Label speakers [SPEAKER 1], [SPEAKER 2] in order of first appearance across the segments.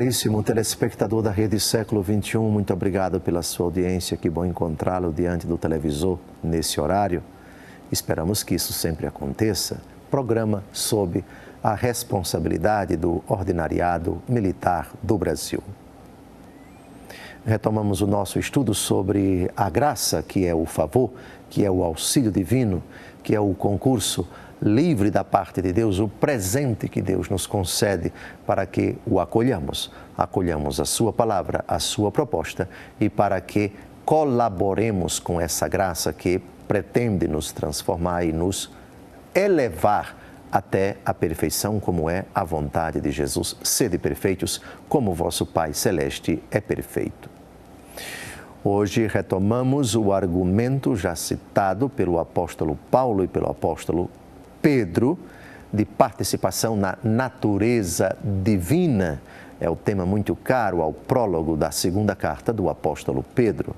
[SPEAKER 1] Caríssimo telespectador da Rede Século XXI, muito obrigado pela sua audiência. Que bom encontrá-lo diante do televisor nesse horário. Esperamos que isso sempre aconteça. Programa sob a responsabilidade do Ordinariado Militar do Brasil. Retomamos o nosso estudo sobre a graça, que é o favor, que é o auxílio divino, que é o concurso livre da parte de Deus, o presente que Deus nos concede para que o acolhamos a sua palavra, a sua proposta e para que colaboremos com essa graça que pretende nos transformar e nos elevar até a perfeição, como é a vontade de Jesus. Sede perfeitos, como vosso Pai Celeste é perfeito. Hoje retomamos o argumento já citado pelo apóstolo Paulo e pelo apóstolo Pedro, de participação na natureza divina. É o tema muito caro ao prólogo da segunda carta do apóstolo Pedro.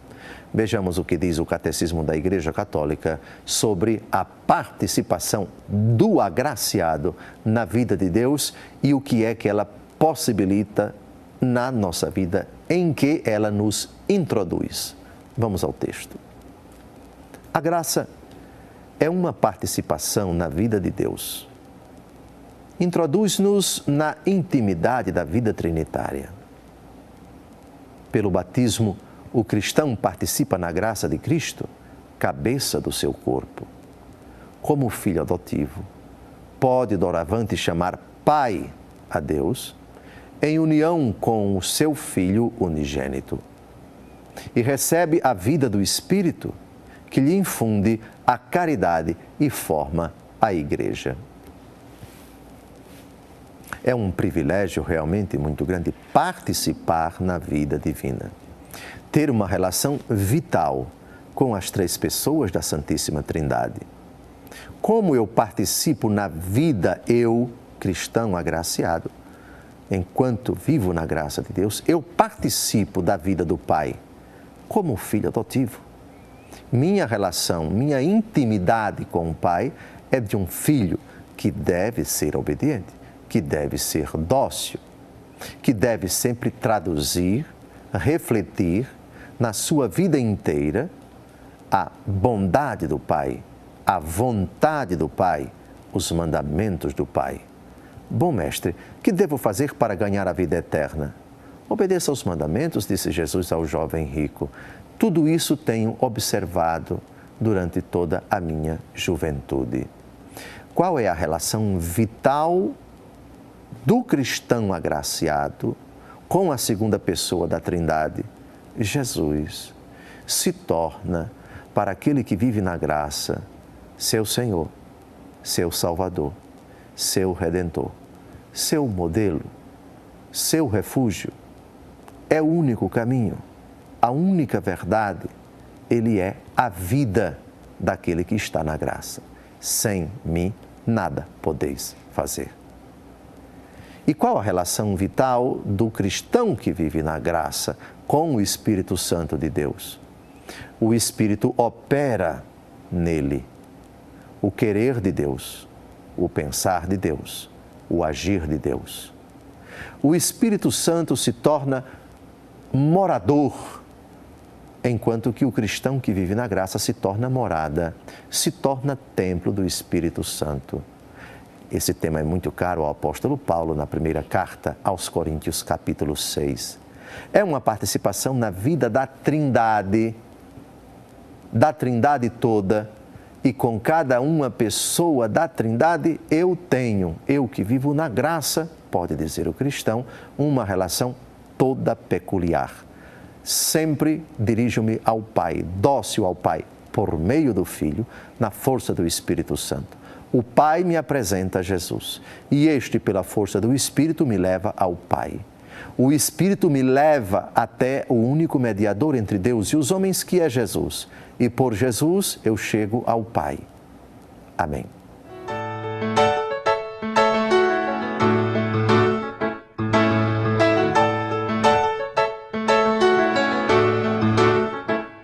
[SPEAKER 1] Vejamos o que diz o Catecismo da Igreja Católica sobre a participação do agraciado na vida de Deus e o que é que ela possibilita na nossa vida, em que ela nos introduz. Vamos ao texto. A graça é uma participação na vida de Deus. Introduz-nos na intimidade da vida trinitária. Pelo batismo, o cristão participa na graça de Cristo, cabeça do seu corpo. Como filho adotivo, pode doravante chamar Pai a Deus, em união com o seu Filho unigênito. E recebe a vida do Espírito, que lhe infunde a caridade e forma a Igreja. É um privilégio realmente muito grande participar na vida divina. Ter uma relação vital com as três pessoas da Santíssima Trindade. Como eu participo na vida, eu, cristão agraciado, enquanto vivo na graça de Deus, eu participo da vida do Pai, como filho adotivo. Minha relação, minha intimidade com o Pai é de um filho que deve ser obediente, que deve ser dócil, que deve sempre traduzir, refletir na sua vida inteira a bondade do Pai, a vontade do Pai, os mandamentos do Pai. Bom mestre, que devo fazer para ganhar a vida eterna? Obedeça aos mandamentos, disse Jesus ao jovem rico. Tudo isso tenho observado durante toda a minha juventude. Qual é a relação vital do cristão agraciado com a segunda pessoa da Trindade? Jesus se torna, para aquele que vive na graça, seu Senhor, seu Salvador, seu Redentor, seu modelo, seu refúgio. É o único caminho, a única verdade. Ele é a vida daquele que está na graça. Sem mim, nada podeis fazer. E qual a relação vital do cristão que vive na graça com o Espírito Santo de Deus? O Espírito opera nele o querer de Deus, o pensar de Deus, o agir de Deus. O Espírito Santo se torna morador, enquanto que o cristão que vive na graça se torna morada, se torna templo do Espírito Santo. Esse tema é muito caro ao apóstolo Paulo na primeira carta aos Coríntios, capítulo 6. É uma participação na vida da Trindade toda, e com cada uma pessoa da Trindade eu que vivo na graça, pode dizer o cristão, uma relação toda peculiar. Sempre dirijo-me ao Pai, dócil ao Pai, por meio do Filho, na força do Espírito Santo. O Pai me apresenta Jesus e este, pela força do Espírito, me leva ao Pai. O Espírito me leva até o único mediador entre Deus e os homens, que é Jesus. E por Jesus eu chego ao Pai. Amém.